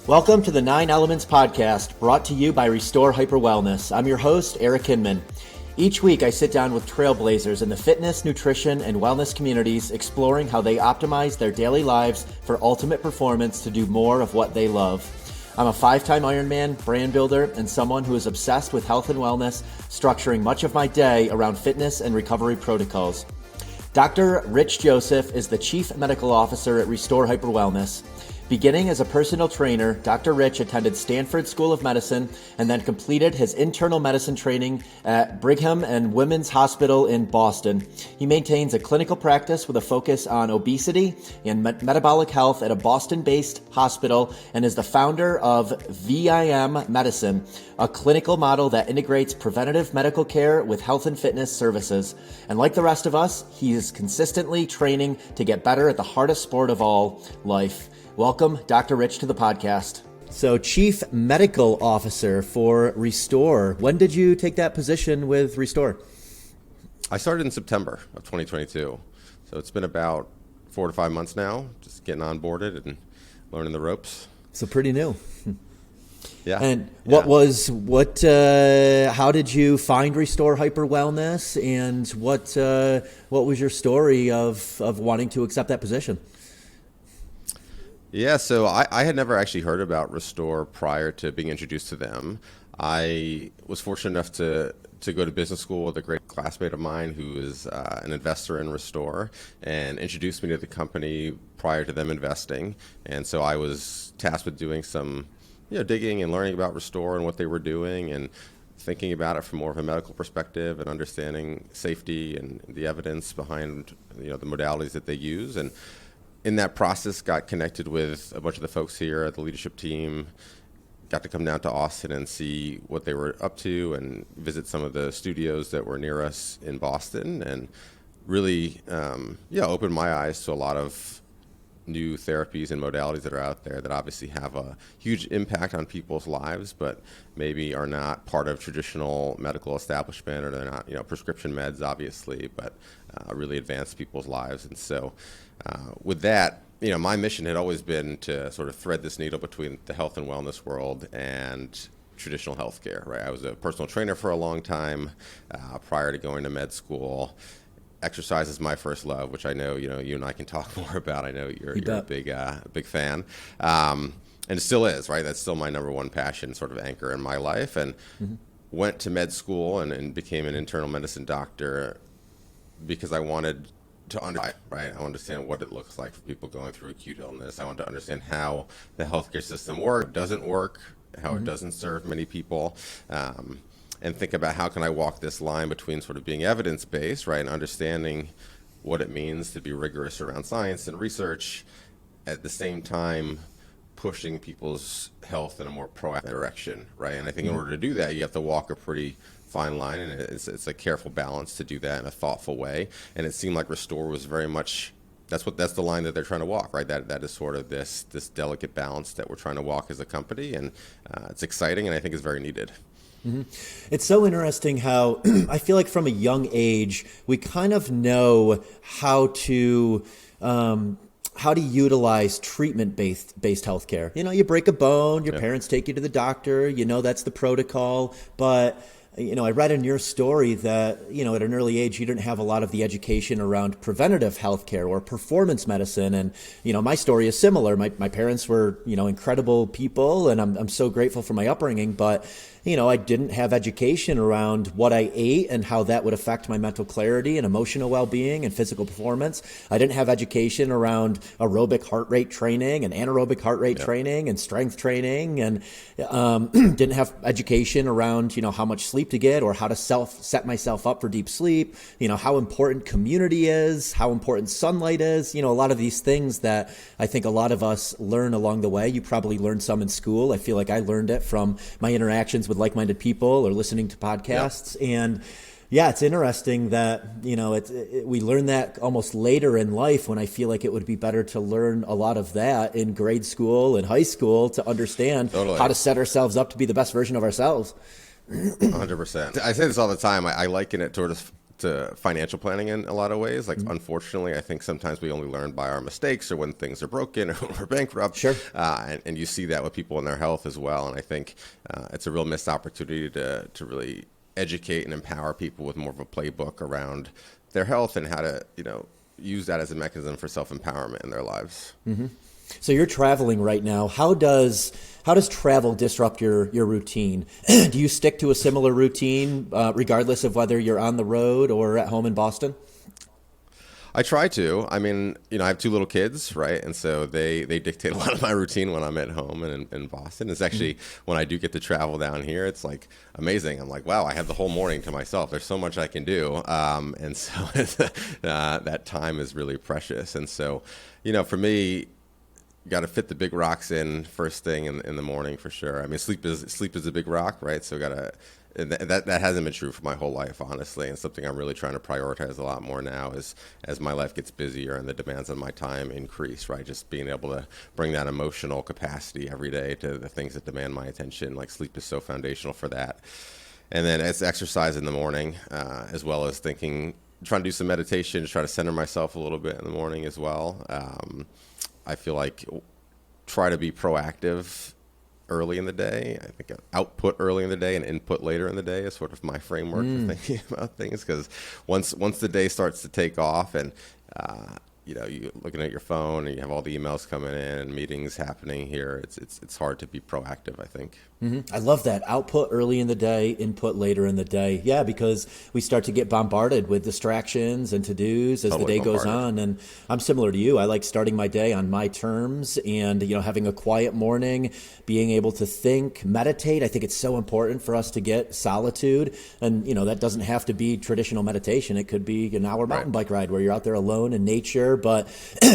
Welcome to the 9 Elements Podcast, brought to you by Restore Hyper Wellness. I'm your host, Eric Hinman. Each week, I sit down with trailblazers in the fitness, nutrition, and wellness communities, exploring how they optimize their daily lives for ultimate performance to do more of what they love. I'm a 5-time Ironman, brand builder, and someone who is obsessed with health and wellness, structuring much of my day around fitness and recovery protocols. Dr. Rich Joseph is the Chief Medical Officer at Restore Hyper Wellness. Beginning as a personal trainer, Dr. Rich attended Stanford School of Medicine and then completed his internal medicine training at Brigham and Women's Hospital in Boston. He maintains a clinical practice with a focus on obesity and metabolic health at a Boston-based hospital and is the founder of VIM Medicine, a clinical model that integrates preventative medical care with health and fitness services. And like the rest of us, he is consistently training to get better at the hardest sport of all, life. Welcome, Dr. Rich, to the podcast. So, Chief Medical Officer for Restore. When did you take that position with Restore? I started in September of 2022. So it's been about 4 to 5 months now, just getting onboarded and learning the ropes. So pretty new. Yeah. And how did you find Restore Hyper Wellness, and what was your story of wanting to accept that position? Yeah, so I had never actually heard about Restore prior to being introduced to them. I was fortunate enough to go to business school with a great classmate of mine who is an investor in Restore and introduced me to the company prior to them investing. And so I was tasked with doing some digging and learning about Restore and what they were doing and thinking about it from more of a medical perspective and understanding safety and the evidence behind the modalities that they use. And in that process, got connected with a bunch of the folks here at the leadership team, got to come down to Austin and see what they were up to and visit some of the studios that were near us in Boston, and really opened my eyes to a lot of new therapies and modalities that are out there that obviously have a huge impact on people's lives, but maybe are not part of traditional medical establishment, or they're not prescription meds, obviously, but really advance people's lives. And so with that, my mission had always been to sort of thread this needle between the health and wellness world and traditional healthcare, right? I was a personal trainer for a long time prior to going to med school. Exercise is my first love, which I know you and I can talk more about. I know you're a big fan, and it still is, right? That's still my number one passion, sort of anchor in my life. And went to med school and became an internal medicine doctor because I wanted to understand what it looks like for people going through acute illness. I want to understand how the healthcare system doesn't work, how it doesn't serve many people, and think about how can I walk this line between sort of being evidence-based, right, and understanding what it means to be rigorous around science and research, at the same time pushing people's health in a more proactive direction, right? And I think in order to do that, you have to walk a pretty fine line, and it's a careful balance to do that in a thoughtful way. And it seemed like Restore was very much that's the line that they're trying to walk, right? That is sort of this delicate balance that we're trying to walk as a company, and it's exciting, and I think it's very needed. Mm-hmm. It's so interesting how I feel like from a young age we kind of know how to utilize treatment-based healthcare. You break a bone, your parents take you to the doctor, that's the protocol, but I read in your story that, at an early age, you didn't have a lot of the education around preventative healthcare or performance medicine. And, my story is similar. My parents were, incredible people, and I'm so grateful for my upbringing, but I didn't have education around what I ate and how that would affect my mental clarity and emotional well-being and physical performance. I didn't have education around aerobic heart rate training and anaerobic heart rate training and strength training, and didn't have education around, how much sleep to get or how to set myself up for deep sleep, how important community is, how important sunlight is, a lot of these things that I think a lot of us learn along the way. You probably learned some in school. I feel like I learned it from my interactions with like-minded people or listening to podcasts. And it's interesting that, we learn that almost later in life, when I feel like it would be better to learn a lot of that in grade school and high school to understand how to set ourselves up to be the best version of ourselves. 100%. I say this all the time. I liken it to financial planning in a lot of ways. Like, unfortunately, I think sometimes we only learn by our mistakes or when things are broken or when we're bankrupt. Sure. And you see that with people in their health as well. And I think it's a real missed opportunity to really educate and empower people with more of a playbook around their health and how to, use that as a mechanism for self-empowerment in their lives. Mm-hmm. So you're traveling right now. How does travel disrupt your routine? Do you stick to a similar routine regardless of whether you're on the road or at home in Boston? I try to. I mean, I have 2 little kids, right? And so they dictate a lot of my routine when I'm at home and in Boston. It's actually, when I do get to travel down here, it's like amazing. I'm like, wow, I have the whole morning to myself. There's so much I can do. And so that time is really precious. And so, for me, got to fit the big rocks in first thing in the morning for sure. I mean, sleep is a big rock, right? So that hasn't been true for my whole life, honestly, and something I'm really trying to prioritize a lot more now as my life gets busier and the demands on my time increase, right? Just being able to bring that emotional capacity every day to the things that demand my attention, like sleep is so foundational for that. And then it's exercise in the morning, as well as trying to do some meditation to try to center myself a little bit in the morning as well. I feel like try to be proactive early in the day. I think output early in the day and input later in the day is sort of my framework for thinking about things, because once the day starts to take off and you're looking at your phone and you have all the emails coming in and meetings happening here, it's hard to be proactive, I think. Mm-hmm. I love that. Output early in the day, input later in the day. Yeah, because we start to get bombarded with distractions and to-dos as the day goes on. And I'm similar to you. I like starting my day on my terms and, having a quiet morning, being able to think, meditate. I think it's so important for us to get solitude. And, that doesn't have to be traditional meditation. It could be an hour mountain bike ride where you're out there alone in nature, but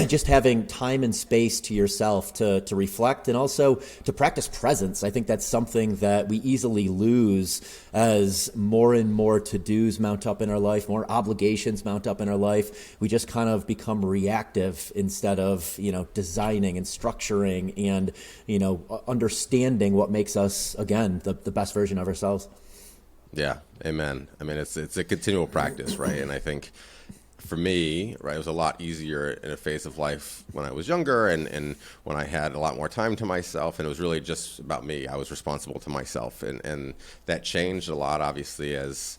just having time and space to yourself to reflect and also to practice presence. I think that's something that we easily lose as more and more to-dos mount up in our life, more obligations mount up in our life. We just kind of become reactive instead of, designing and structuring and, understanding what makes us, again, the best version of ourselves. Yeah, amen. I mean, it's a continual practice, right? And I think for me, right, it was a lot easier in a phase of life when I was younger and when I had a lot more time to myself, and it was really just about me. I was responsible to myself, and that changed a lot, obviously, as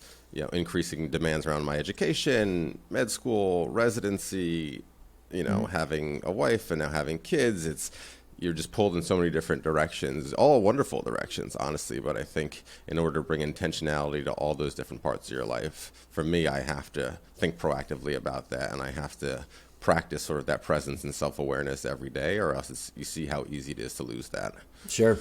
increasing demands around my education, med school, residency, having a wife and now having kids. You're just pulled in so many different directions, all wonderful directions, honestly. But I think in order to bring intentionality to all those different parts of your life, for me, I have to think proactively about that, and I have to practice sort of that presence and self-awareness every day, or else you see how easy it is to lose that. Sure.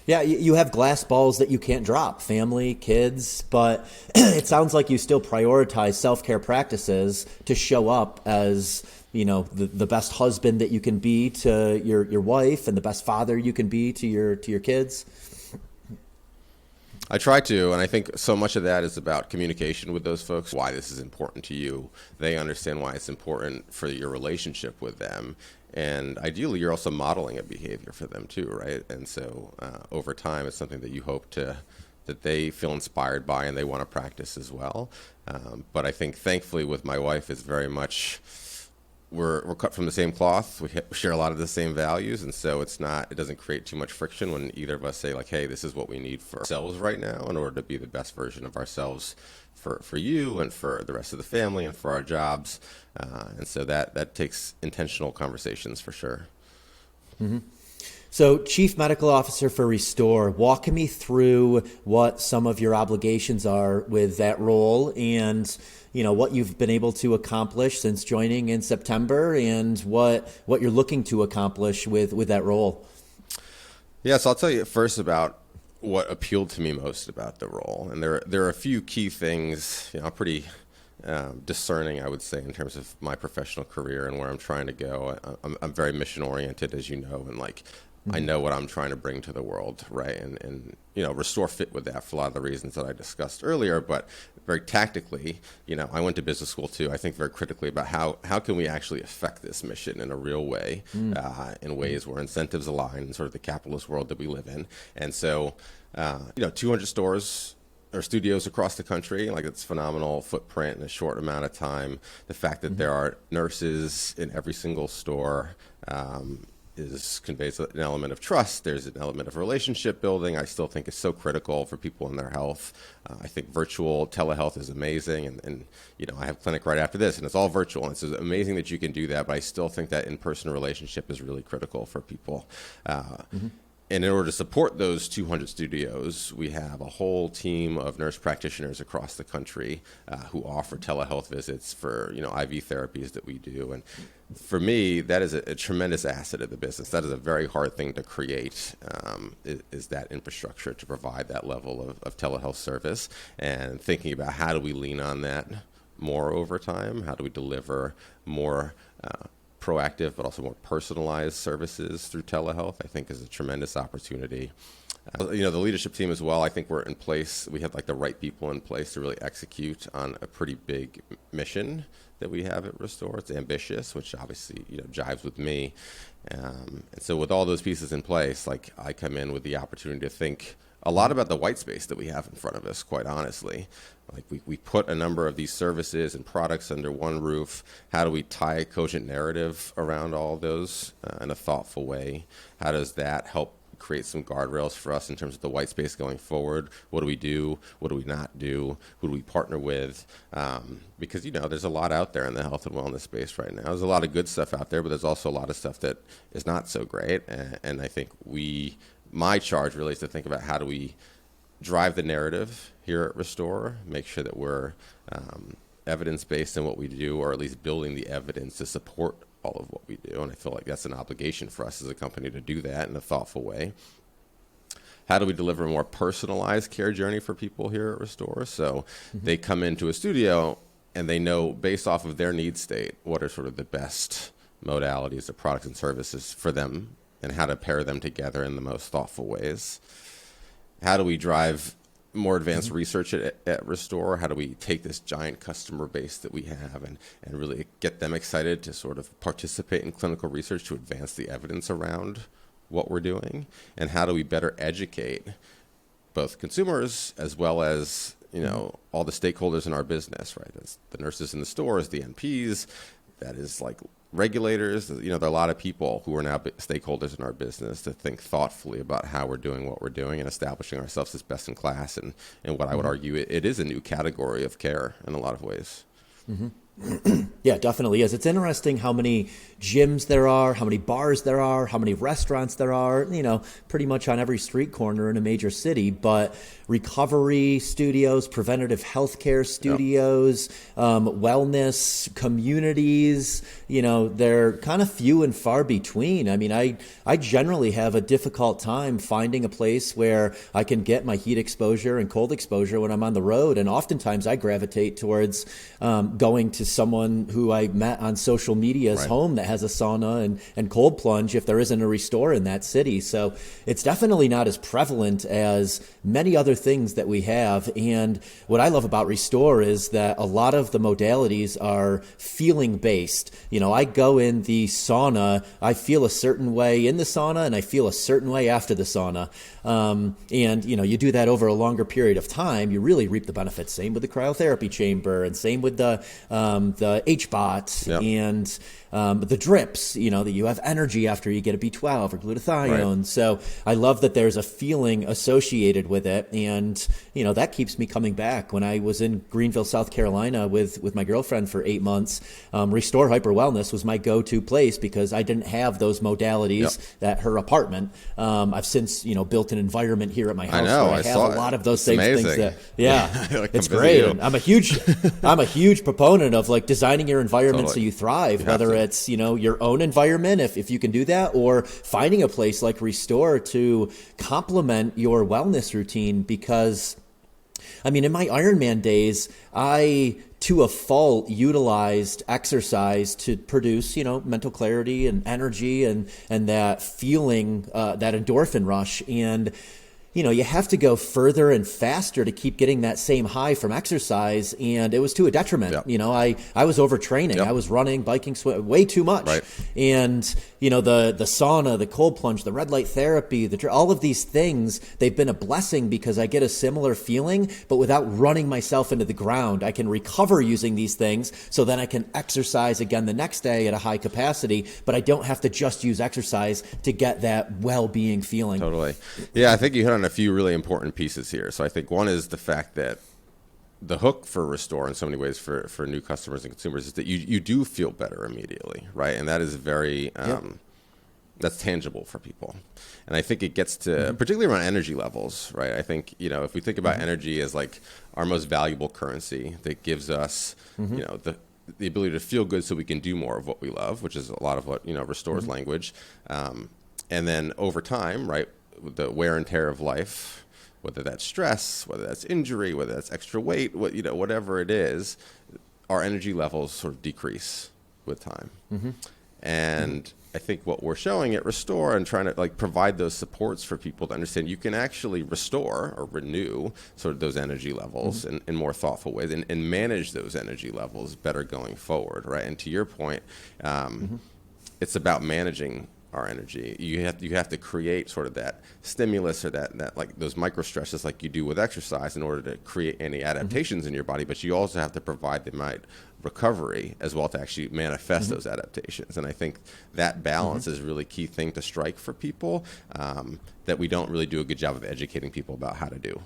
Yeah, you have glass balls that you can't drop, family, kids, but it sounds like you still prioritize self-care practices to show up as the best husband that you can be to your wife and the best father you can be to your kids. I try to, and I think so much of that is about communication with those folks, why this is important to you. They understand why it's important for your relationship with them. And ideally, you're also modeling a behavior for them too, right? And so over time, it's something that you hope that they feel inspired by and they want to practice as well. But I think thankfully with my wife, it's very much we're cut from the same cloth. We share a lot of the same values, and so it doesn't create too much friction when either of us say like, hey, this is what we need for ourselves right now in order to be the best version of ourselves for you and for the rest of the family and for our jobs. And so that takes intentional conversations for sure. Mm-hmm. So, Chief Medical Officer for Restore, walk me through what some of your obligations are with that role and, what you've been able to accomplish since joining in September and what you're looking to accomplish with that role. Yeah, so I'll tell you first about what appealed to me most about the role. And there are a few key things, pretty discerning, I would say, in terms of my professional career and where I'm trying to go. I'm very mission oriented, as you know, and I know what I'm trying to bring to the world, right? And Restore fit with that for a lot of the reasons that I discussed earlier, but very tactically, I went to business school too. I think very critically about how can we actually affect this mission in a real way, in ways where incentives align in sort of the capitalist world that we live in. And so, 200 stores or studios across the country. Like, it's phenomenal footprint in a short amount of time. The fact that there are nurses in every single store conveys an element of trust. There's an element of relationship building. I still think is so critical for people in their health. I think virtual telehealth is amazing, and I have clinic right after this, and it's all virtual, and it's amazing that you can do that. But I still think that in-person relationship is really critical for people. And in order to support those 200 studios, we have a whole team of nurse practitioners across the country who offer telehealth visits for IV therapies that we do. And for me, that is a tremendous asset of the business. That is a very hard thing to create, is that infrastructure to provide that level of telehealth service. And thinking about how do we lean on that more over time? How do we deliver more proactive but also more personalized services through telehealth, I think is a tremendous opportunity. The leadership team as well, I think we're in place. We have the right people in place to really execute on a pretty big mission that we have at Restore. It's ambitious, which obviously jives with me. And so with all those pieces in place, I come in with the opportunity to think a lot about the white space that we have in front of us, quite honestly. We put a number of these services and products under one roof. How do we tie a cogent narrative around all of those in a thoughtful way? How does that help create some guardrails for us in terms of the white space going forward? What do we do? What do we not do? Who do we partner with? Because, there's a lot out there in the health and wellness space right now. There's a lot of good stuff out there, but there's also a lot of stuff that is not so great. And I think my charge really is to think about how do we drive the narrative here at Restore, make sure that we're evidence-based in what we do, or at least building the evidence to support all of what we do. And I feel like that's an obligation for us as a company to do that in a thoughtful way. How do we deliver a more personalized care journey for people here at Restore? So they come into a studio and they know, based off of their need state, what are sort of the best modalities of products and services for them and how to pair them together in the most thoughtful ways. How do we drive more advanced research at Restore? How do we take this giant customer base that we have and really get them excited to sort of participate in clinical research to advance the evidence around what we're doing? And how do we better educate both consumers as well as all the stakeholders in our business, right? That's the nurses in the stores, the NPs, that is regulators. There are a lot of people who are now stakeholders in our business to think thoughtfully about how we're doing what we're doing and establishing ourselves as best in class. And what I would argue, it is a new category of care in a lot of ways. Yeah, it definitely is. It's interesting how many gyms there are, how many bars there are, how many restaurants there are, pretty much on every street corner in a major city. But recovery studios, preventative healthcare studios, wellness communities, they're kind of few and far between. I mean, I generally have a difficult time finding a place where I can get my heat exposure and cold exposure when I'm on the road. And oftentimes I gravitate towards going to someone who I met on social media's home that has a sauna and cold plunge if there isn't a Restore in that city. So it's definitely not as prevalent as many other things that we have. And what I love about Restore is that a lot of the modalities are feeling based. I go in the sauna, I feel a certain way in the sauna and I feel a certain way after the sauna. And you do that over a longer period of time, you really reap the benefits. Same with the cryotherapy chamber and same with the HBOT and the drips, that you have energy after you get a B12 or glutathione. Right. So I love that there's a feeling associated with it. And, that keeps me coming back. When I was in Greenville, South Carolina with my girlfriend for 8 months, Restore Hyper Wellness was my go-to place because I didn't have those modalities at her apartment. I've since, built an environment here at my house where I have a lot of those same things that, it's great. And I'm a huge proponent of designing your environment so you thrive, whether it's, your own environment, if you can do that, or finding a place like Restore to complement your wellness routine. Because, in my Ironman days, I, to a fault, utilized exercise to produce, mental clarity and energy and that feeling, that endorphin rush. And, you have to go further and faster to keep getting that same high from exercise. And it was to a detriment. I was overtraining. I was running, biking, way too much. Right. And, the sauna, the cold plunge, the red light therapy, all of these things, they've been a blessing because I get a similar feeling, but without running myself into the ground. I can recover using these things so then I can exercise again the next day at a high capacity, but I don't have to just use exercise to get that well-being feeling. Totally. Yeah, I think you hit on a few really important pieces here. So I think one is the fact that the hook for Restore in so many ways for new customers and consumers is that you do feel better immediately, right? And that is very, that's tangible for people. And I think it gets to, particularly around energy levels, right? I think, if we think about energy as like our most valuable currency that gives us, the ability to feel good so we can do more of what we love, which is a lot of what, Restore's language. And then over time, right, the wear and tear of life, whether that's stress, whether that's injury, whether that's extra weight, whatever it is, our energy levels sort of decrease with time. And I think what we're showing at Restore and trying to provide those supports for people to understand you can actually restore or renew sort of those energy levels in more thoughtful ways and manage those energy levels better going forward, right? And to your point, it's about managing our energy. You have to create sort of that stimulus or that like those micro stresses like you do with exercise in order to create any adaptations in your body, but you also have to provide the right recovery as well to actually manifest those adaptations. And I think that balance is a really key thing to strike for people that we don't really do a good job of educating people about how to do.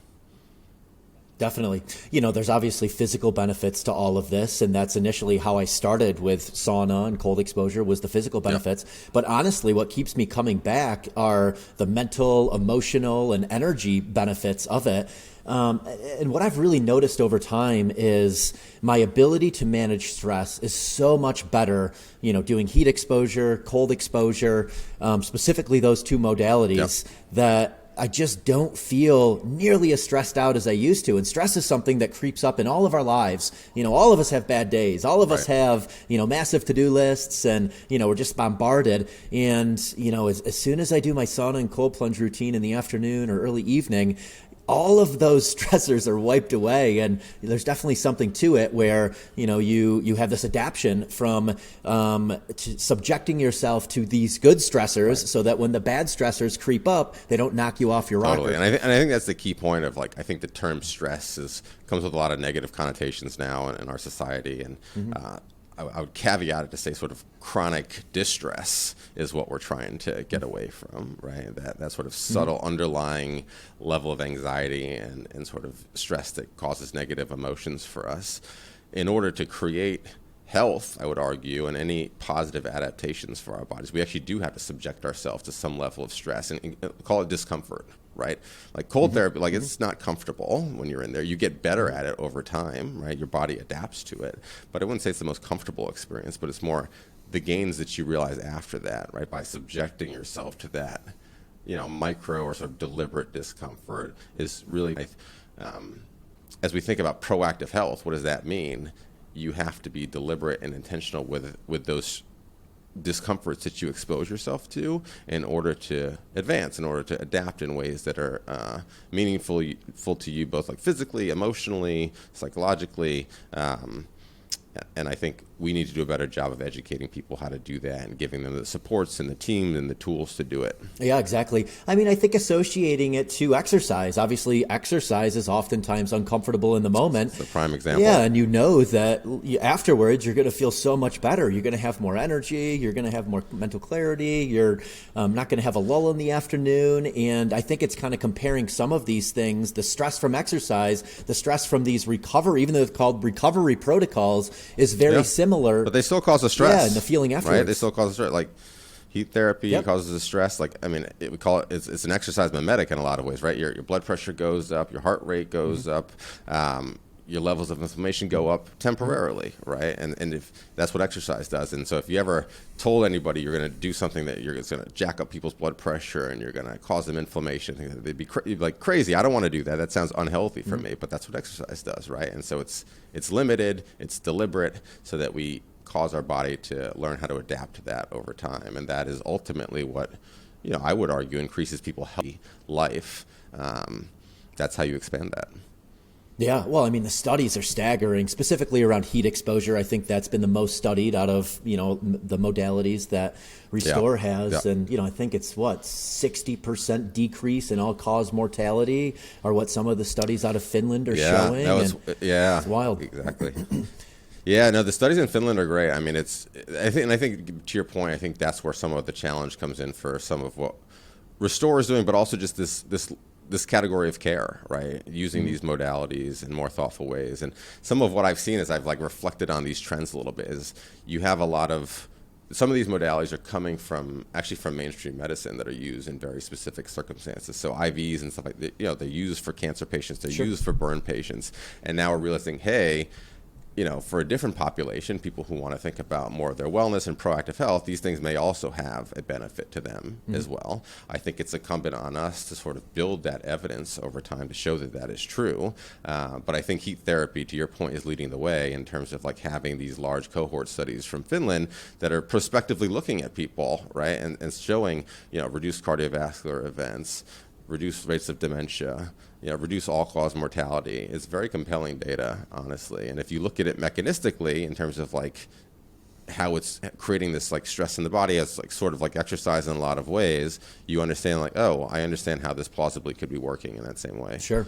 Definitely. There's obviously physical benefits to all of this, and that's initially how I started with sauna and cold exposure was the physical benefits. But honestly, what keeps me coming back are the mental, emotional, and energy benefits of it. And what I've really noticed over time is my ability to manage stress is so much better, doing heat exposure, cold exposure, specifically those two modalities that I just don't feel nearly as stressed out as I used to. And stress is something that creeps up in all of our lives. All of us have bad days. All of us have, massive to-do lists and, we're just bombarded. And, as soon as I do my sauna and cold plunge routine in the afternoon or early evening, all of those stressors are wiped away. And there's definitely something to it where, you have this adaptation from subjecting yourself to these good stressors so that when the bad stressors creep up, they don't knock you off your rocker. Totally. And I think that's the key point of I think the term stress comes with a lot of negative connotations now in our society. And I would caveat it to say sort of chronic distress is what we're trying to get away from, right? That sort of subtle underlying level of anxiety and sort of stress that causes negative emotions for us. In order to create health, I would argue, and any positive adaptations for our bodies, we actually do have to subject ourselves to some level of stress and call it discomfort. Right? Like cold therapy, it's not comfortable when you're in there. You get better at it over time, right? Your body adapts to it. But I wouldn't say it's the most comfortable experience, but it's more the gains that you realize after that, right? By subjecting yourself to that, micro or sort of deliberate discomfort is really, as we think about proactive health, what does that mean? You have to be deliberate and intentional with those discomforts that you expose yourself to in order to advance, in order to adapt in ways that are meaningful to you, both physically, emotionally, psychologically. And I think we need to do a better job of educating people how to do that and giving them the supports and the team and the tools to do it. Yeah, exactly. I mean, I think associating it to exercise. Obviously, exercise is oftentimes uncomfortable in the moment. It's a prime example. Yeah, and that afterwards you're going to feel so much better. You're going to have more energy. You're going to have more mental clarity. You're not going to have a lull in the afternoon. And I think it's kind of comparing some of these things, the stress from exercise, the stress from these recovery, even though it's called recovery protocols, is very similar. But they still cause a stress. Yeah, and the feeling afterwards. Right? They still cause a stress. Like heat therapy causes a stress. We call it, it's an exercise mimetic in a lot of ways, right? Your blood pressure goes up, your heart rate goes up, your levels of inflammation go up temporarily, right? And if that's what exercise does. And so if you ever told anybody you're going to do something that you're going to jack up people's blood pressure and you're going to cause them inflammation, they'd be like crazy. I don't want to do that. That sounds unhealthy for me, but that's what exercise does, right? And so it's limited, it's deliberate, so that we cause our body to learn how to adapt to that over time. And that is ultimately what I would argue increases people's healthy life. That's how you expand that. Yeah, well, I mean, the studies are staggering, specifically around heat exposure. I think that's been the most studied out of, the modalities that Restore has. And, I think it's 60% decrease in all-cause mortality are what some of the studies out of Finland are showing. It's wild. Exactly. Yeah, no, the studies in Finland are great. I mean, I think to your point, I think that's where some of the challenge comes in for some of what Restore is doing, but also just this category of care, right? Using these modalities in more thoughtful ways. And some of what I've seen as I've reflected on these trends a little bit is you have some of these modalities are coming from mainstream medicine that are used in very specific circumstances. So IVs and stuff like that, they're used for cancer patients, they're used for burn patients. And now we're realizing, hey, for a different population, people who want to think about more of their wellness and proactive health, these things may also have a benefit to them as well. I think it's incumbent on us to sort of build that evidence over time to show that is true. But I think heat therapy, to your point, is leading the way in terms of having these large cohort studies from Finland that are prospectively looking at people, right, and showing, reduced cardiovascular events, reduced rates of dementia, reduce all-cause mortality. It's very compelling data, honestly. And if you look at it mechanistically in terms of how it's creating this stress in the body as sort of exercise in a lot of ways, you understand I understand how this plausibly could be working in that same way. Sure.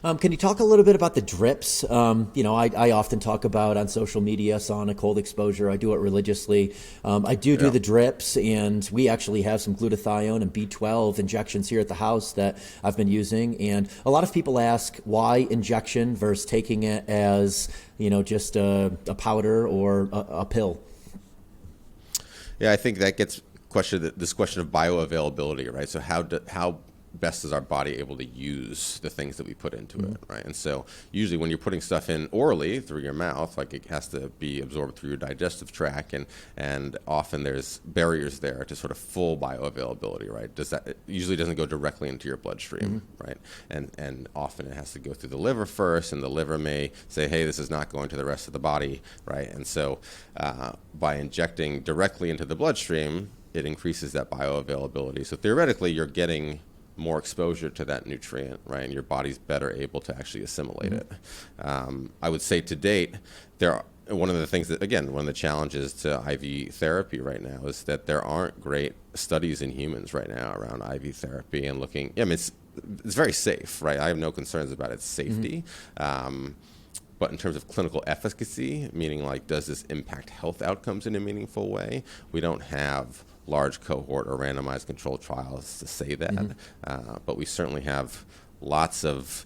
Can you talk a little bit about the drips? I often talk about on social media sauna cold exposure. I do it religiously. I do the drips, and we actually have some glutathione and B12 injections here at the house that I've been using. And a lot of people ask why injection versus taking it as just a powder or a pill. Yeah, I think that gets this question of bioavailability, right? So how best is our body able to use the things that we put into it, right? And so usually when you're putting stuff in orally through your mouth, it has to be absorbed through your digestive tract, and often there's barriers there to sort of full bioavailability, right? It usually doesn't go directly into your bloodstream, right? And often it has to go through the liver first, and the liver may say, hey, this is not going to the rest of the body, right? And so by injecting directly into the bloodstream, it increases that bioavailability. So theoretically, you're getting more exposure to that nutrient, right? And your body's better able to actually assimilate it. I would say to date, one of the things that, again, one of the challenges to IV therapy right now is that there aren't great studies in humans right now around IV therapy and looking, it's very safe, right? I have no concerns about its safety. But in terms of clinical efficacy, meaning does this impact health outcomes in a meaningful way? We don't have large cohort or randomized controlled trials to say that, but we certainly have lots of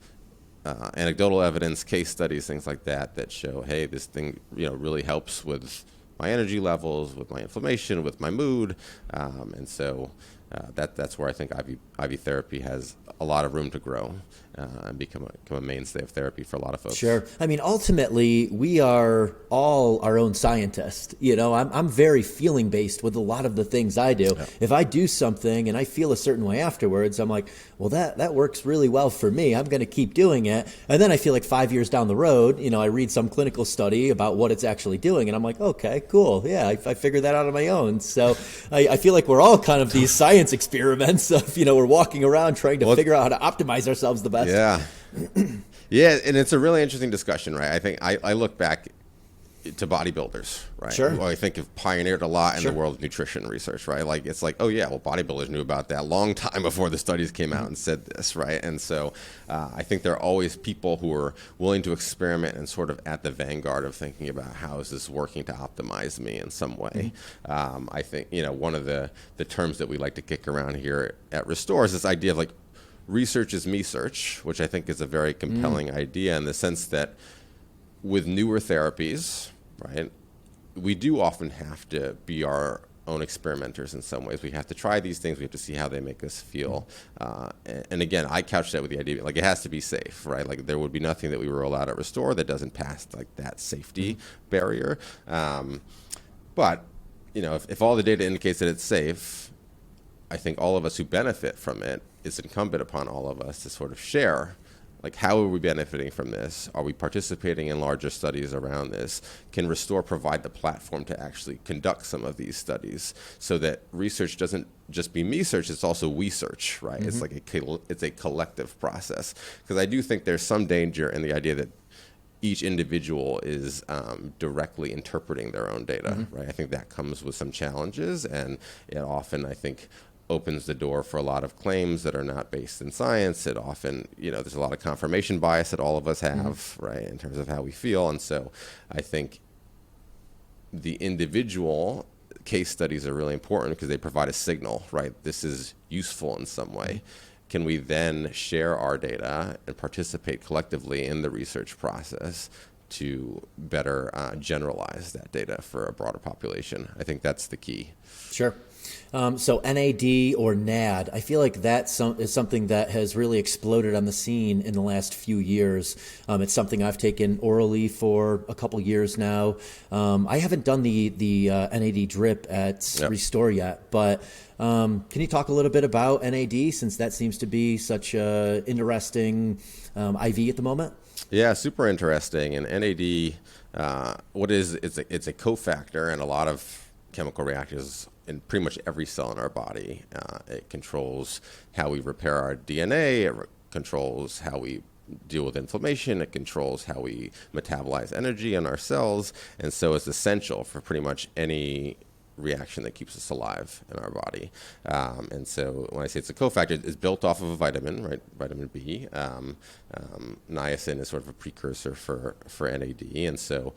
anecdotal evidence, case studies, things like that show, hey, this thing really helps with my energy levels, with my inflammation, with my mood, and so that's where I think IV therapy has a lot of room to grow and become a mainstay of therapy for a lot of folks. Sure. I mean, ultimately, we are all our own scientists. I'm very feeling based with a lot of the things I do. Yeah. If I do something and I feel a certain way afterwards, I'm like, well, that works really well for me. I'm going to keep doing it. And then I feel 5 years down the road, I read some clinical study about what it's actually doing. And I'm like, okay, cool. Yeah, I figured that out on my own. So I feel like we're all kind of these science experiments of, we're walking around trying to figure out how to optimize ourselves the best. Yeah. Yeah, and it's a really interesting discussion, right? I think I look back to bodybuilders, right? Sure. Who I think have pioneered a lot in the world of nutrition research, right? Bodybuilders knew about that a long time before the studies came out and said this, right? And so I think there are always people who are willing to experiment and sort of at the vanguard of thinking about how is this working to optimize me in some way. I think, one of the terms that we like to kick around here at Restore is this idea of research is Mesearch, which I think is a very compelling idea in the sense that with newer therapies, right, we do often have to be our own experimenters in some ways. We have to try these things. We have to see how they make us feel. And again, I couch that with the idea, it has to be safe, right? There would be nothing that we roll out at Restore that doesn't pass that safety barrier. But, if all the data indicates that it's safe, I think all of us who benefit from it, it's incumbent upon all of us to sort of share Like, how are we benefiting from this? Are we participating in larger studies around this? Can Restore provide the platform to actually conduct some of these studies so that research doesn't just be Mesearch, it's also we search, right? It's like it's a collective process. Because I do think there's some danger in the idea that each individual is directly interpreting their own data, right? I think that comes with some challenges, and it often, I think, opens the door for a lot of claims that are not based in science. It often, there's a lot of confirmation bias that all of us have, right, in terms of how we feel. And so I think the individual case studies are really important because they provide a signal, right? This is useful in some way. Can we then share our data and participate collectively in the research process to better generalize that data for a broader population? I think that's the key. Sure. So NAD or NAD, I feel like that is something that has really exploded on the scene in the last few years. It's something I've taken orally for a couple years now. I haven't done the NAD drip at Restore yet, but can you talk a little bit about NAD, since that seems to be such an interesting IV at the moment? Yeah, super interesting. And NAD, it's a cofactor in a lot of chemical reactions in pretty much every cell in our body. It controls how we repair our DNA. It controls how we deal with inflammation. It controls how we metabolize energy in our cells. And so it's essential for pretty much any reaction that keeps us alive in our body. And so when I say it's a cofactor, it's built off of a vitamin, right? Vitamin B. Niacin is sort of a precursor for NAD. And so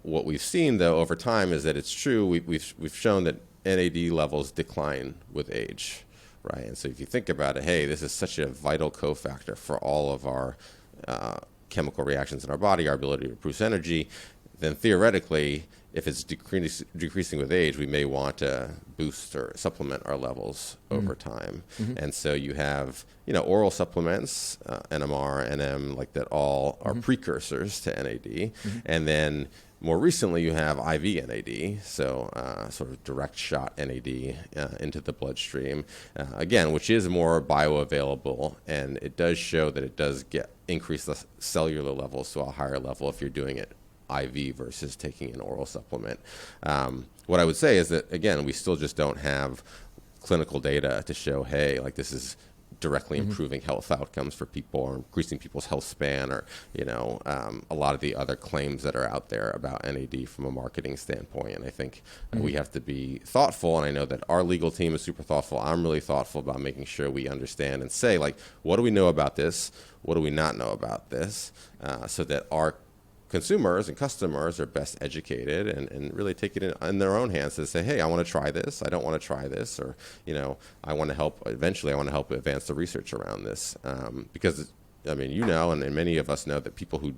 what we've seen, though, over time is that it's true. We've shown that NAD levels decline with age, right? And so if you think about it, hey, this is such a vital cofactor for all of our chemical reactions in our body, our ability to produce energy, then theoretically, if it's decreasing with age, we may want to boost or supplement our levels over time. And so you have, oral supplements, NMR, NM, like that all are precursors to NAD. And then more recently, you have IV NAD, so sort of direct shot NAD into the bloodstream, again, which is more bioavailable, and it does show that it does increase the cellular levels to a higher level if you're doing it IV versus taking an oral supplement. What I would say is that, again, we still just don't have clinical data to show, hey, like this is directly improving health outcomes for people or increasing people's health span or, a lot of the other claims that are out there about NAD from a marketing standpoint. And I think we have to be thoughtful. And I know that our legal team is super thoughtful. I'm really thoughtful about making sure we understand and say, like, what do we know about this? What do we not know about this? So that our consumers and customers are best educated and really take it in their own hands to say, hey, I want to try this. I don't want to try this. Or, I want to help advance the research around this. Because, and many of us know that people who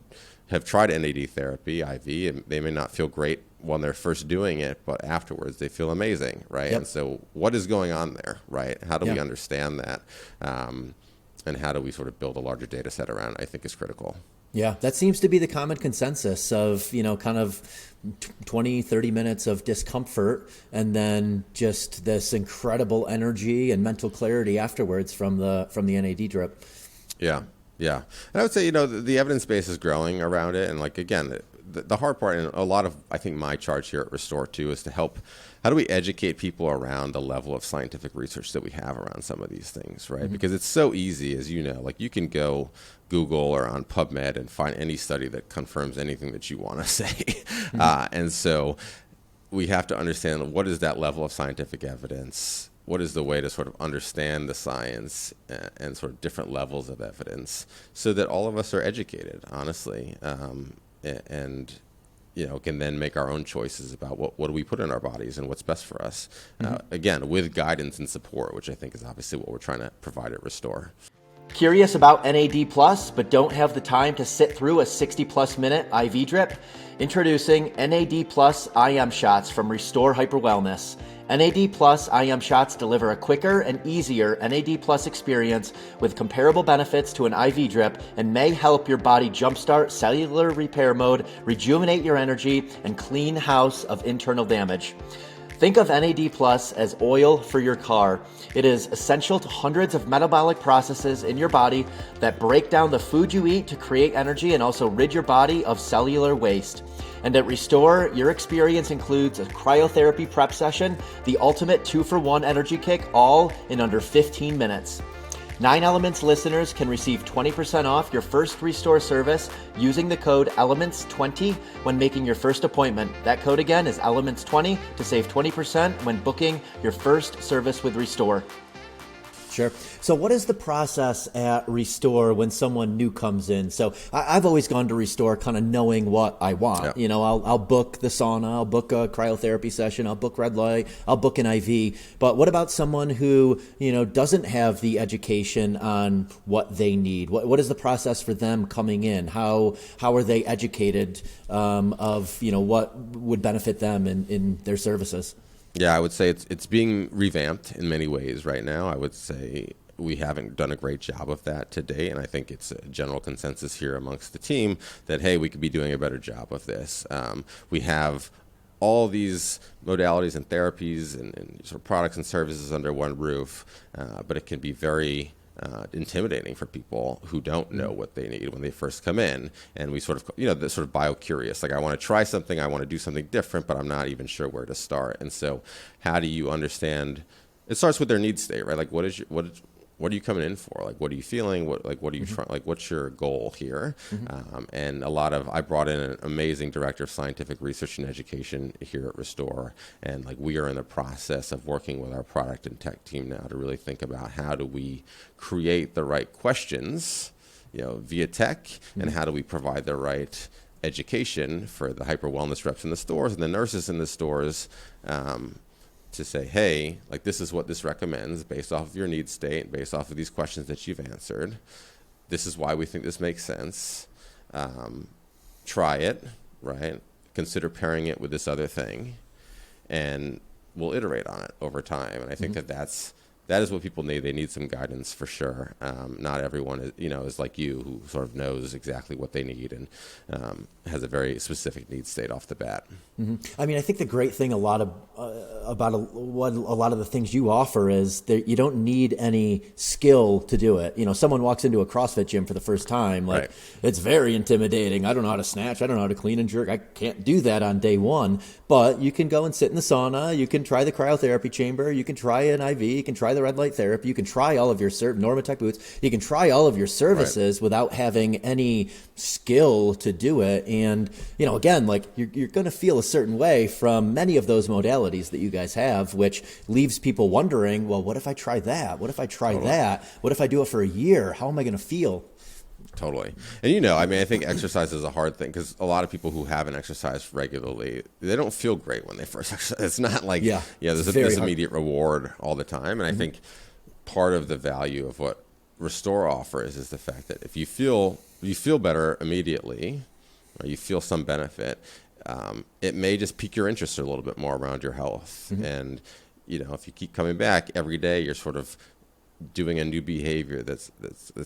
have tried NAD therapy, IV, and they may not feel great when they're first doing it, but afterwards they feel amazing, right? And so what is going on there, right? How do we understand that? And how do we sort of build a larger data set around it, I think is critical. Yeah, that seems to be the common consensus of, kind of 20, 30 minutes of discomfort and then just this incredible energy and mental clarity afterwards from the NAD drip. Yeah. And I would say, the evidence base is growing around it. And like, again, the hard part, and a lot of, I think my charge here at Restore too, is to help, how do we educate people around the level of scientific research that we have around some of these things, right? Because it's so easy, as you know, like you can go Google or on PubMed and find any study that confirms anything that you want to say. And so we have to understand, what is that level of scientific evidence? What is the way to sort of understand the science and sort of different levels of evidence so that all of us are educated, honestly, and can then make our own choices about what do we put in our bodies and what's best for us. Again, with guidance and support, which I think is obviously what we're trying to provide at Restore. Curious about NAD+, but don't have the time to sit through a 60-plus minute IV drip? Introducing NAD+ IM shots from Restore Hyper Wellness. NAD+ IM shots deliver a quicker and easier NAD+ experience with comparable benefits to an IV drip and may help your body jumpstart cellular repair mode, rejuvenate your energy, and clean house of internal damage. Think of NAD Plus as oil for your car. It is essential to hundreds of metabolic processes in your body that break down the food you eat to create energy and also rid your body of cellular waste. And at Restore, your experience includes a cryotherapy prep session, the ultimate 2-for-1 energy kick, all in under 15 minutes. 9 Elements listeners can receive 20% off your first Restore service using the code ELEMENTS20 when making your first appointment. That code again is ELEMENTS20 to save 20% when booking your first service with Restore. Sure. So what is the process at Restore when someone new comes in? So I've always gone to Restore kind of knowing what I want. Yeah. You know, I'll book the sauna, I'll book a cryotherapy session, I'll book red light, I'll book an IV. But what about someone who, you know, doesn't have the education on what they need? What is the process for them coming in? How are they educated of, you know, what would benefit them in their services? Yeah, I would say it's being revamped in many ways right now. I would say we haven't done a great job of that today, and I think it's a general consensus here amongst the team that, hey, we could be doing a better job of this. We have all these modalities and therapies and sort of products and services under one roof, but it can be very intimidating for people who don't know what they need when they first come in. And we sort of, you know, the sort of bio-curious, like I want to try something, I want to do something different, but I'm not even sure where to start. And so how do you understand, it starts with their need state, right? Like what are you coming in for? Like, what are you feeling? What are you trying? Like, what's your goal here? And I brought in an amazing director of scientific research and education here at Restore. And like, we are in the process of working with our product and tech team now to really think about how do we create the right questions, you know, via tech, and how do we provide the right education for the hyper wellness reps in the stores and the nurses in the stores, to say, hey, like this is what this recommends based off of your need state, based off of these questions that you've answered. This is why we think this makes sense. Try it, right? Consider pairing it with this other thing, and we'll iterate on it over time. And I think that is what people need. They need some guidance for sure. Not everyone is, you know, is like you, who sort of knows exactly what they need and has a very specific need state off the bat. I mean, I think the great thing about what a lot of the things you offer is that you don't need any skill to do it. You know, someone walks into a CrossFit gym for the first time, like it's very intimidating. I don't know how to snatch. I don't know how to clean and jerk. I can't do that on day one. But you can go and sit in the sauna. You can try the cryotherapy chamber. You can try an IV. You can try the red light therapy. You can try all of your Normatec boots. You can try all of your services without having any skill to do it. And, you know, again, like you're going to feel a certain way from many of those modalities that you guys have, which leaves people wondering, well, what if I try that? What if I try that? What if I do it for a year? How am I going to feel? Totally. And, you know, I mean, I think exercise is a hard thing because a lot of people who haven't exercised regularly, they don't feel great when they first exercise. It's not like, there's this immediate reward all the time. And I think part of the value of what Restore offers is the fact that if you feel better immediately, or you feel some benefit, it may just pique your interest a little bit more around your health. And, you know, if you keep coming back every day, you're sort of doing a new behavior that's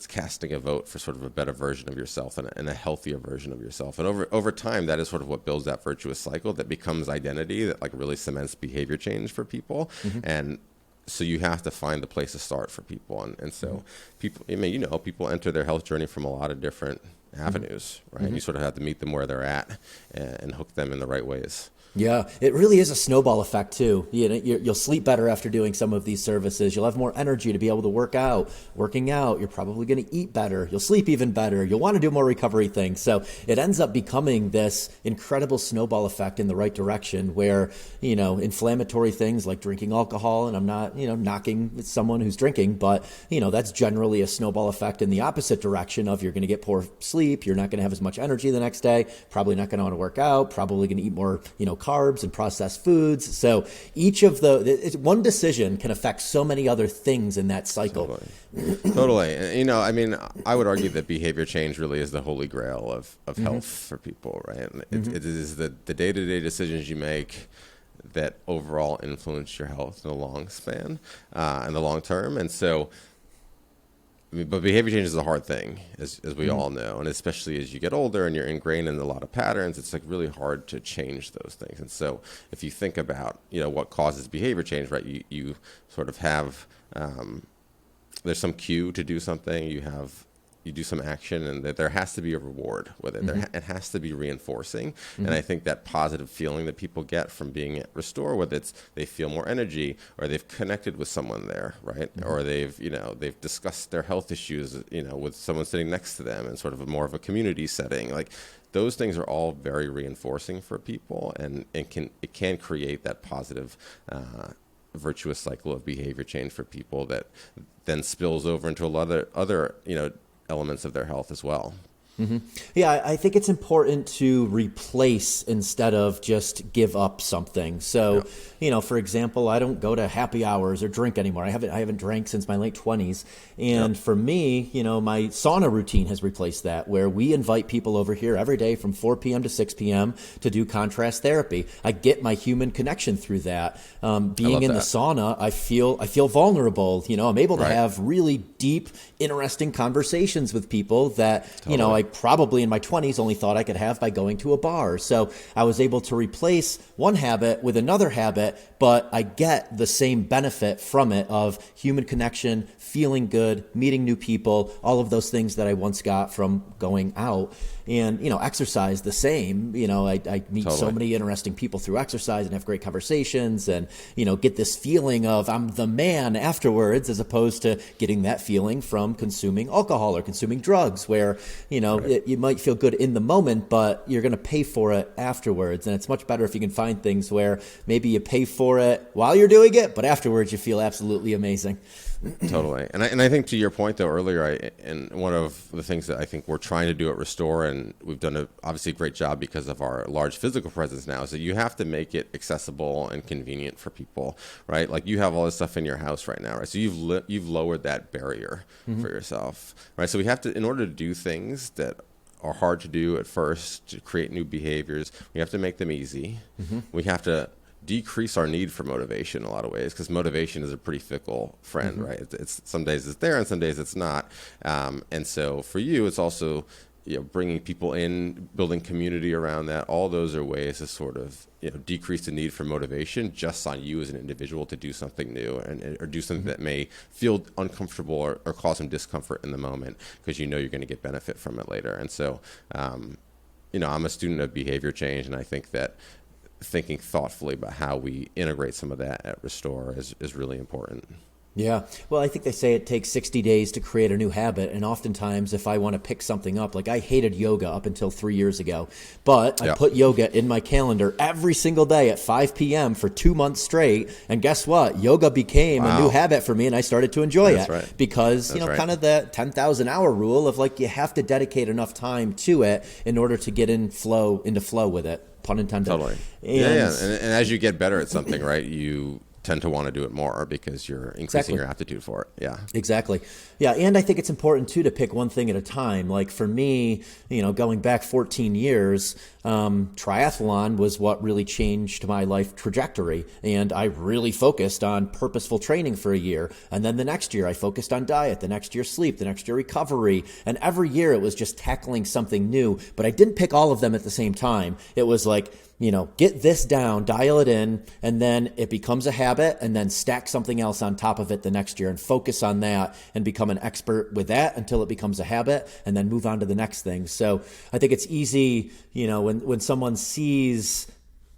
casting a vote for sort of a better version of yourself and a healthier version of yourself. And over time, that is sort of what builds that virtuous cycle that becomes identity, that like really cements behavior change for people. And so you have to find the place to start for people. And so people, I mean, you know, people enter their health journey from a lot of different avenues, right? You sort of have to meet them where they're at and hook them in the right ways. Yeah, it really is a snowball effect too. You know, you'll sleep better after doing some of these services. You'll have more energy to be able to work out. Working out, you're probably going to eat better. You'll sleep even better. You'll want to do more recovery things. So it ends up becoming this incredible snowball effect in the right direction where, you know, inflammatory things like drinking alcohol, and I'm not, you know, knocking someone who's drinking, but, you know, that's generally a snowball effect in the opposite direction of you're going to get poor sleep. You're not going to have as much energy the next day. Probably not going to want to work out. Probably going to eat more, you know, carbs and processed foods. So each of one decision can affect so many other things in that cycle. Totally. And, you know, I mean, I would argue that behavior change really is the holy grail of health for people, right? And it is the day-to-day decisions you make that overall influence your health in the long span, in the long term. And so but behavior change is a hard thing, as we all know, and especially as you get older and you're ingrained in a lot of patterns, it's like really hard to change those things. And so, if you think about what causes behavior change, right? You sort of have there's some cue to do something. You do some action, and that there has to be a reward with it. It has to be reinforcing. And I think that positive feeling that people get from being at Restore, whether it's they feel more energy, or they've connected with someone there, right? Or they've discussed their health issues, with someone sitting next to them in sort of more of a community setting. Like, those things are all very reinforcing for people, and it can create that positive virtuous cycle of behavior change for people that then spills over into a lot of other elements of their health as well. Yeah, I think it's important to replace instead of just give up something. So, for example, I don't go to happy hours or drink anymore. I haven't drank since my late 20s. And for me, my sauna routine has replaced that, where we invite people over here every day from 4 p.m. to 6 p.m. to do contrast therapy. I get my human connection through that. Being in the sauna, I feel vulnerable. I'm able to have really deep, interesting conversations with people that, I probably in my 20s only thought I could have by going to a bar. So I was able to replace one habit with another habit, but I get the same benefit from it of human connection, feeling good, meeting new people, all of those things that I once got from going out. And, exercise the same. I meet so many interesting people through exercise and have great conversations and, get this feeling of I'm the man afterwards, as opposed to getting that feeling from consuming alcohol or consuming drugs where, you might feel good in the moment, but you're going to pay for it afterwards. And it's much better if you can find things where maybe you pay for it while you're doing it, but afterwards you feel absolutely amazing. Totally. And I think to your point, though, earlier, and one of the things that I think we're trying to do at Restore, and we've done obviously a great job because of our large physical presence now, is that you have to make it accessible and convenient for people, right? Like, you have all this stuff in your house right now, right? So you've lowered that barrier for yourself, right? So we have to, in order to do things that are hard to do at first, to create new behaviors, we have to make them easy. We have to decrease our need for motivation in a lot of ways, because motivation is a pretty fickle friend, right? It's some days it's there and some days it's not. And so for you, it's also bringing people in, building community around that. All those are ways to sort of decrease the need for motivation just on you as an individual to do something new or do something that may feel uncomfortable or cause some discomfort in the moment, because you're going to get benefit from it later. And so, I'm a student of behavior change, and I think that thinking thoughtfully about how we integrate some of that at Restore is really important. Yeah. Well, I think they say it takes 60 days to create a new habit. And oftentimes, if I want to pick something up, like I hated yoga up until 3 years ago, but I put yoga in my calendar every single day at 5 p.m. for 2 months straight. And guess what? Yoga became a new habit for me, and I started to enjoy it because, kind of the 10,000 hour rule of like, you have to dedicate enough time to it in order to get into flow with it. Pun intended. Totally. And as you get better at something, right, you tend to want to do it more because you're increasing your aptitude for it. Yeah. Exactly. Yeah. And I think it's important too to pick one thing at a time. Like for me, going back 14 years, triathlon was what really changed my life trajectory. And I really focused on purposeful training for a year. And then the next year I focused on diet, the next year sleep, the next year recovery. And every year it was just tackling something new, but I didn't pick all of them at the same time. It was like, get this down, dial it in, and then it becomes a habit, and then stack something else on top of it the next year and focus on that and become an expert with that until it becomes a habit, and then move on to the next thing. So I think it's easy, when someone sees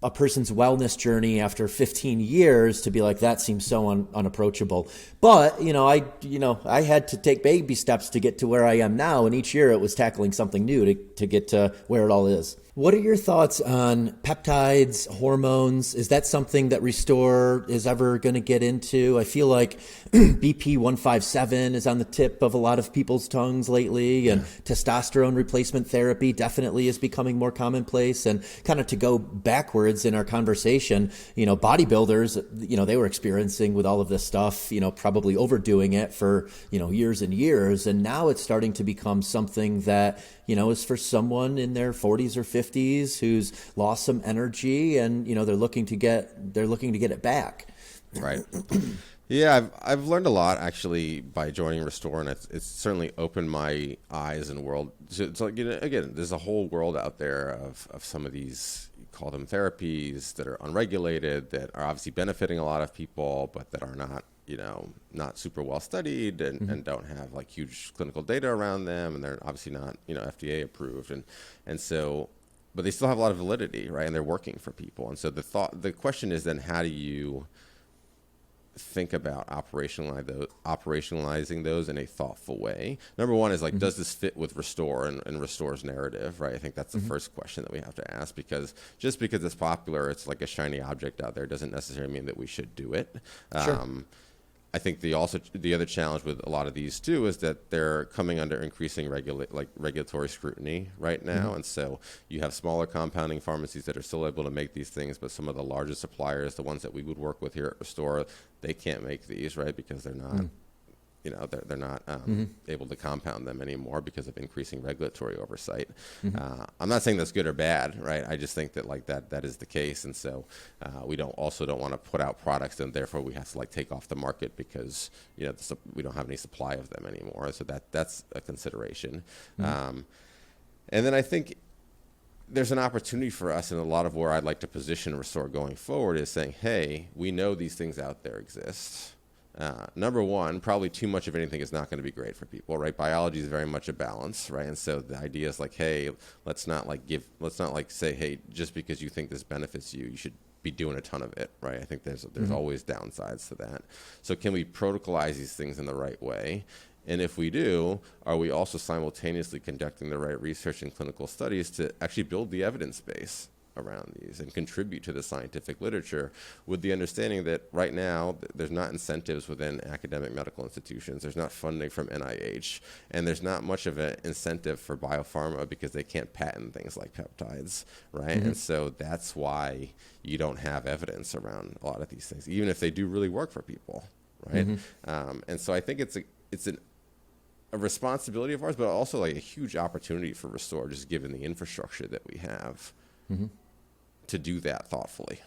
a person's wellness journey after 15 years to be like, that seems so unapproachable. But, I had to take baby steps to get to where I am now. And each year it was tackling something new to get to where it all is. What are your thoughts on peptides, hormones? Is that something that Restore is ever going to get into? I feel like BP 157 is on the tip of a lot of people's tongues lately, and testosterone replacement therapy definitely is becoming more commonplace. And kind of to go backwards in our conversation, bodybuilders, they were experiencing with all of this stuff, probably overdoing it for, years and years. And now it's starting to become something that, is for someone in their 40s or 50s who's lost some energy, and they're looking to get it back. Right. Yeah, I've learned a lot actually by joining Restore, and it's certainly opened my eyes and world. So it's like, again, there's a whole world out there of some of these, you call them therapies, that are unregulated, that are obviously benefiting a lot of people, but that are not, not super well studied and don't have like huge clinical data around them, and they're obviously not, FDA approved, and so, but they still have a lot of validity, right? And they're working for people, and so the question is then, how do you think about operationalizing those in a thoughtful way? Number one is like, does this fit with Restore and Restore's narrative, right? I think that's the first question that we have to ask, because just because it's popular, it's like a shiny object out there, doesn't necessarily mean that we should do it. Sure. I think the other challenge with a lot of these too is that they're coming under increasing regulatory scrutiny right now, and so you have smaller compounding pharmacies that are still able to make these things, but some of the largest suppliers, the ones that we would work with here at Restore, they can't make these, right? Because they're not, they're not able to compound them anymore because of increasing regulatory oversight. I'm not saying that's good or bad, right? I just think that like that is the case, and so we don't want to put out products and therefore we have to like take off the market because we don't have any supply of them anymore. So that's a consideration. And then I think there's an opportunity for us, and a lot of where I'd like to position Restore going forward is saying, hey, we know these things out there exist. Number one, probably too much of anything is not going to be great for people, right? Biology is very much a balance, right? And so the idea is like, hey, let's not say, hey, just because you think this benefits you, you should be doing a ton of it, right? I think there's always downsides to that. So can we protocolize these things in the right way? And if we do, are we also simultaneously conducting the right research and clinical studies to actually build the evidence base around these and contribute to the scientific literature, with the understanding that right now there's not incentives within academic medical institutions, there's not funding from NIH, and there's not much of an incentive for biopharma because they can't patent things like peptides, right? And so that's why you don't have evidence around a lot of these things, even if they do really work for people, right? And so I think it's a responsibility of ours, but also like a huge opportunity for Restore, just given the infrastructure that we have to do that thoughtfully.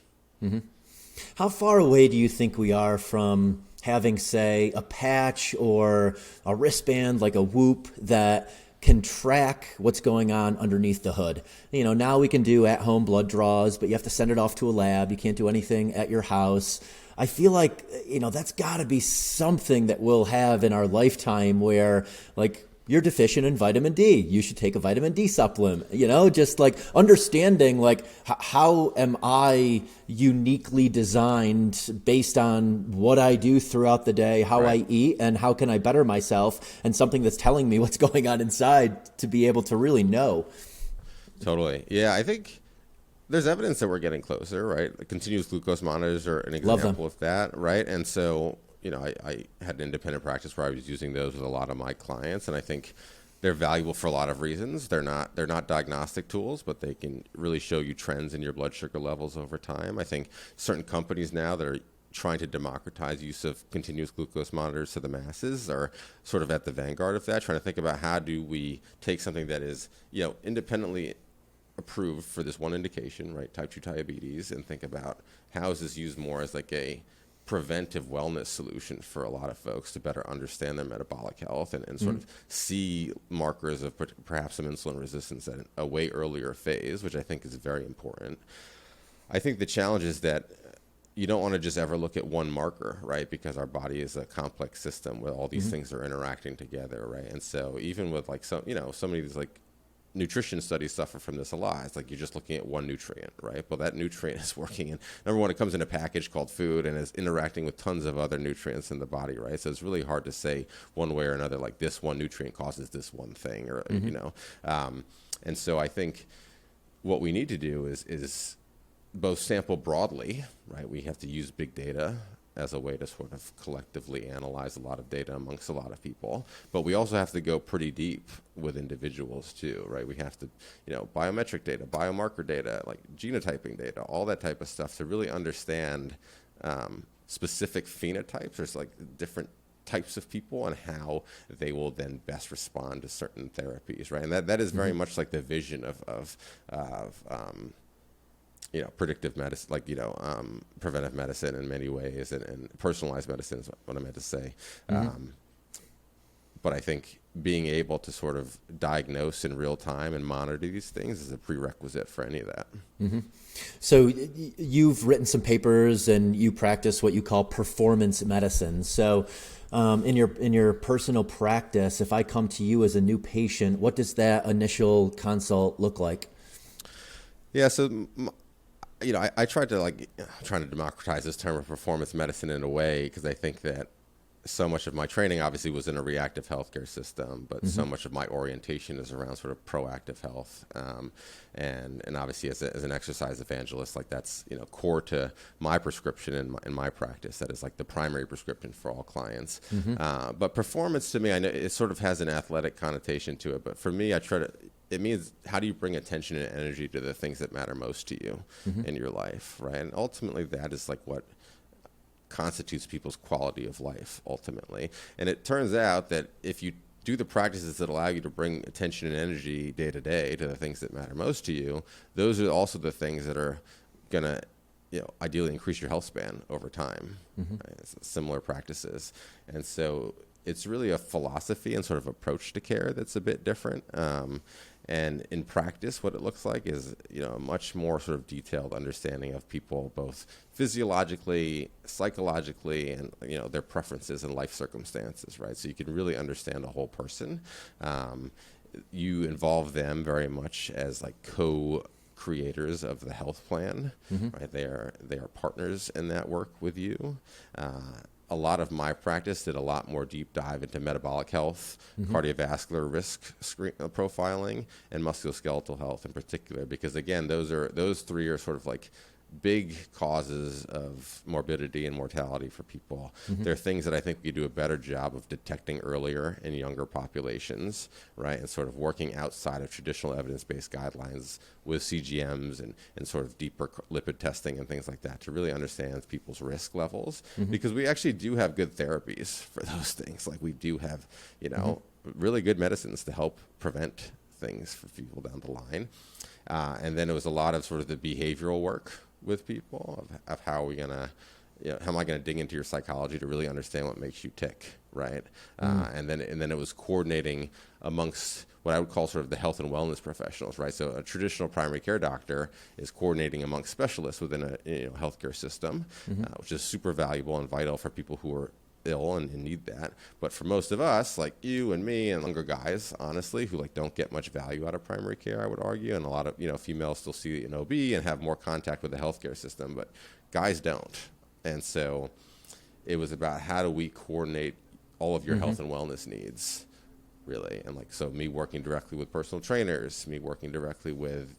How far away do you think we are from having, say, a patch or a wristband like a Whoop that can track what's going on underneath the hood? Now we can do at-home blood draws, but you have to send it off to a lab. You can't do anything at your house. I feel like, that's got to be something that we'll have in our lifetime where, like, you're deficient in vitamin D. You should take a vitamin D supplement, just like understanding, like, how am I uniquely designed based on what I do throughout the day, how I eat, and how can I better myself, and something that's telling me what's going on inside to be able to really know. Totally. Yeah, I think there's evidence that we're getting closer, right? Continuous glucose monitors are an example of that, right? And so, I had an independent practice where I was using those with a lot of my clients, and I think they're valuable for a lot of reasons. They're not diagnostic tools, but they can really show you trends in your blood sugar levels over time. I think certain companies now that are trying to democratize use of continuous glucose monitors to the masses are sort of at the vanguard of that, trying to think about how do we take something that is, independently approved for this one indication, right, type 2 diabetes, and think about how is this used more as like a preventive wellness solution for a lot of folks to better understand their metabolic health and sort of see markers of perhaps some insulin resistance at a way earlier phase, which I think is very important. I think the challenge is that you don't want to just ever look at one marker, right? Because our body is a complex system where all these things are interacting together, right? And so even with like some of these like nutrition studies suffer from this a lot. It's like you're just looking at one nutrient, right? Well, that nutrient is working in, number one, it comes in a package called food and is interacting with tons of other nutrients in the body, right? So it's really hard to say one way or another, like this one nutrient causes this one thing, or, and so I think what we need to do is both sample broadly, right? We have to use big data as a way to sort of collectively analyze a lot of data amongst a lot of people. But we also have to go pretty deep with individuals too, right? We have to, biometric data, biomarker data, like genotyping data, all that type of stuff to really understand specific phenotypes. There's like different types of people and how they will then best respond to certain therapies, right? And that is very much like the vision of predictive medicine, like, preventive medicine in many ways, and personalized medicine is what I meant to say. But I think being able to sort of diagnose in real time and monitor these things is a prerequisite for any of that. So you've written some papers and you practice what you call performance medicine. So in your personal practice, if I come to you as a new patient, what does that initial consult look like? Yeah, so I tried to trying to democratize this term of performance medicine in a way, because I think that so much of my training obviously was in a reactive healthcare system, but so much of my orientation is around sort of proactive health, and obviously as an exercise evangelist, like that's core to my prescription in my practice. That is like the primary prescription for all clients. But performance to me, I know it sort of has an athletic connotation to it, but for me, it means how do you bring attention and energy to the things that matter most to you in your life, right? And ultimately, that is like what constitutes people's quality of life ultimately. And it turns out that if you do the practices that allow you to bring attention and energy day to day to the things that matter most to you, those are also the things that are going to ideally increase your health span over time. Right? Similar practices. And so it's really a philosophy and sort of approach to care that's a bit different. And in practice, what it looks like is, a much more sort of detailed understanding of people, both physiologically, psychologically, and, their preferences and life circumstances, right? So you can really understand a whole person. You involve them very much as like co-creators of the health plan, right? They are partners in that work with you. A lot of my practice did a lot more deep dive into metabolic health, cardiovascular risk profiling, and musculoskeletal health in particular, because again, those three are sort of like big causes of morbidity and mortality for people. They're things that I think we do a better job of detecting earlier in younger populations, right? And sort of working outside of traditional evidence-based guidelines with CGMs and sort of deeper lipid testing and things like that to really understand people's risk levels. Because we actually do have good therapies for those things. Like we do have, really good medicines to help prevent things for people down the line. And then it was a lot of sort of the behavioral work with people of how are we gonna, how am I gonna dig into your psychology to really understand what makes you tick, right? And then it was coordinating amongst what I would call sort of the health and wellness professionals, right? So a traditional primary care doctor is coordinating amongst specialists within a healthcare system, which is super valuable and vital for people who are ill and need that. But for most of us, like you and me and younger guys, honestly, who like don't get much value out of primary care, I would argue, and a lot of females still see an OB and have more contact with the healthcare system, but guys don't. And so it was about how do we coordinate all of your health and wellness needs, really. And like, so me working directly with personal trainers, me working directly with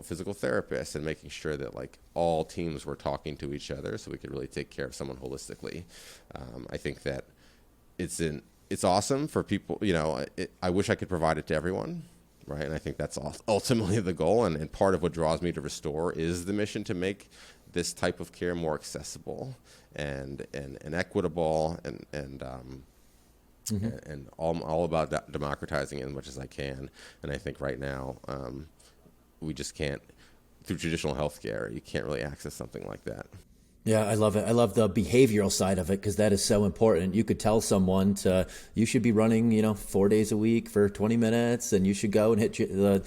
physical therapists, and making sure that like all teams were talking to each other so we could really take care of someone holistically. I think that it's awesome for people, I wish I could provide it to everyone, right? And I think that's ultimately the goal. And part of what draws me to Restore is the mission to make this type of care more accessible and equitable and all about democratizing it as much as I can. And I think right now, we just can't, through traditional healthcare, you can't really access something like that. Yeah, I love it. I love the behavioral side of it because that is so important. You could tell someone you should be running, 4 days a week for 20 minutes, and you should go and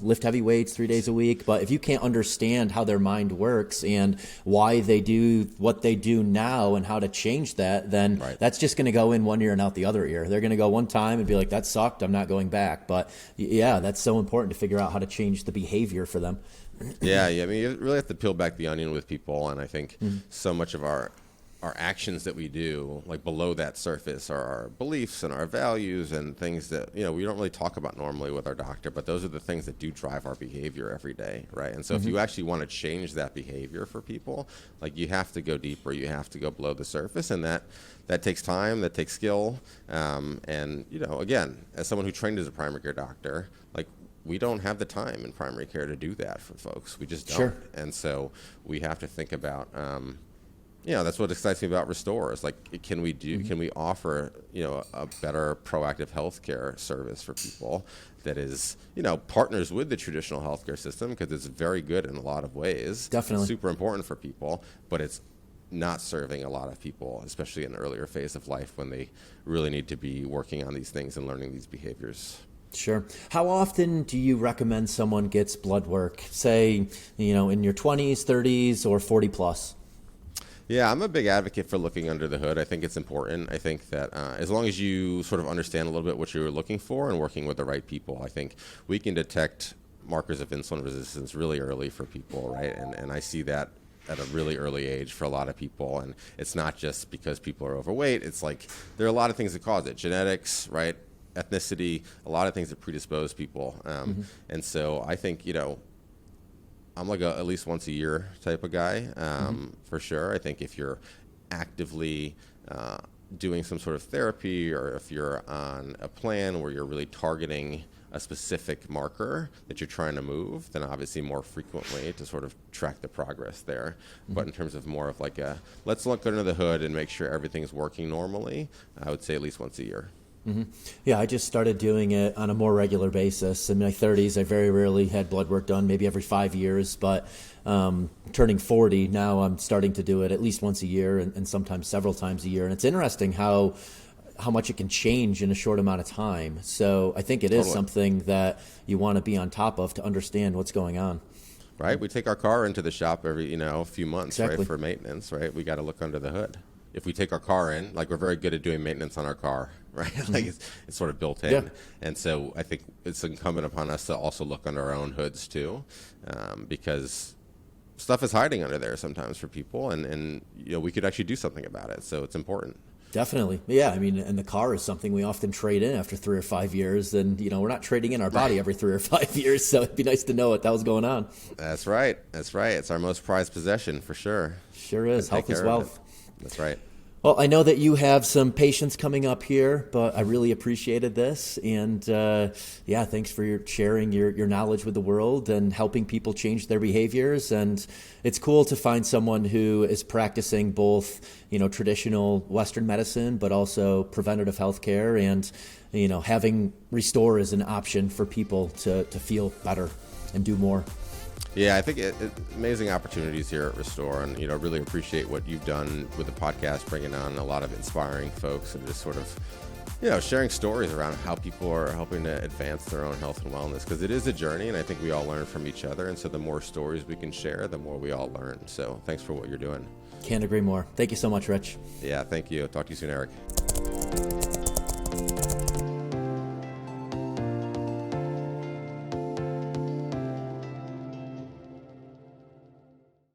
lift heavy weights 3 days a week. But if you can't understand how their mind works and why they do what they do now and how to change that, then that's just going to go in one ear and out the other ear. They're going to go one time and be like, that sucked, I'm not going back. But yeah, that's so important to figure out how to change the behavior for them. Yeah. I mean, you really have to peel back the onion with people, and I think so much of our actions that we do, like below that surface, are our beliefs and our values and things that we don't really talk about normally with our doctor, but those are the things that do drive our behavior every day, right? And so if you actually want to change that behavior for people, like you have to go deeper, you have to go below the surface, and that takes time, that takes skill, and again, as someone who trained as a primary care doctor, like we don't have the time in primary care to do that for folks. We just don't. Sure. And so we have to think about, That's what excites me about Restore. Is like, can we offer, a better proactive healthcare service for people that is, partners with the traditional healthcare system, because it's very good in a lot of ways. Definitely. It's super important for people, but it's not serving a lot of people, especially in an earlier phase of life when they really need to be working on these things and learning these behaviors. Sure. How often do you recommend someone gets blood work, say, in your 20s, 30s, or 40 plus? Yeah, I'm a big advocate for looking under the hood. I think it's important. I think that as long as you sort of understand a little bit what you're looking for and working with the right people, I think we can detect markers of insulin resistance really early for people, right? And I see that at a really early age for a lot of people. And it's not just because people are overweight. It's like there are a lot of things that cause it. Genetics, right? Ethnicity, a lot of things that predispose people. And so I think, I'm like at least once a year type of guy, for sure. I think if you're actively doing some sort of therapy, or if you're on a plan where you're really targeting a specific marker that you're trying to move, then obviously more frequently to sort of track the progress there. But in terms of more of like let's look under the hood and make sure everything's working normally, I would say at least once a year. Yeah, I just started doing it on a more regular basis. In my 30s, I very rarely had blood work done, maybe every 5 years. But turning 40, now I'm starting to do it at least once a year, and sometimes several times a year. And it's interesting how much it can change in a short amount of time. So I think it is something that you want to be on top of to understand what's going on. Right? We take our car into the shop every, few months, Exactly. right, for maintenance, right? We got to look under the hood. If we take our car in, like we're very good at doing maintenance on our car, right? Like it's sort of built in. Yeah. And so I think it's incumbent upon us to also look under our own hoods too, because stuff is hiding under there sometimes for people, and we could actually do something about it. So it's important. Definitely. Yeah. I mean, and the car is something we often trade in after 3 or 5 years. And, we're not trading in our body every 3 or 5 years. So it'd be nice to know what that was going on. That's right. That's right. It's our most prized possession for sure. Sure is. Health is wealth. That's right. Well, I know that you have some patients coming up here, but I really appreciated this. And thanks for sharing your knowledge with the world and helping people change their behaviors. And it's cool to find someone who is practicing both, traditional Western medicine, but also preventative healthcare, and, having Restore as an option for people to feel better and do more. Yeah, I think amazing opportunities here at Restore, and really appreciate what you've done with the podcast, bringing on a lot of inspiring folks and just sort of, sharing stories around how people are helping to advance their own health and wellness, because it is a journey, and I think we all learn from each other, and so the more stories we can share, the more we all learn. So thanks for what you're doing. Can't agree more. Thank you so much, Rich. Yeah, thank you. Talk to you soon, Eric.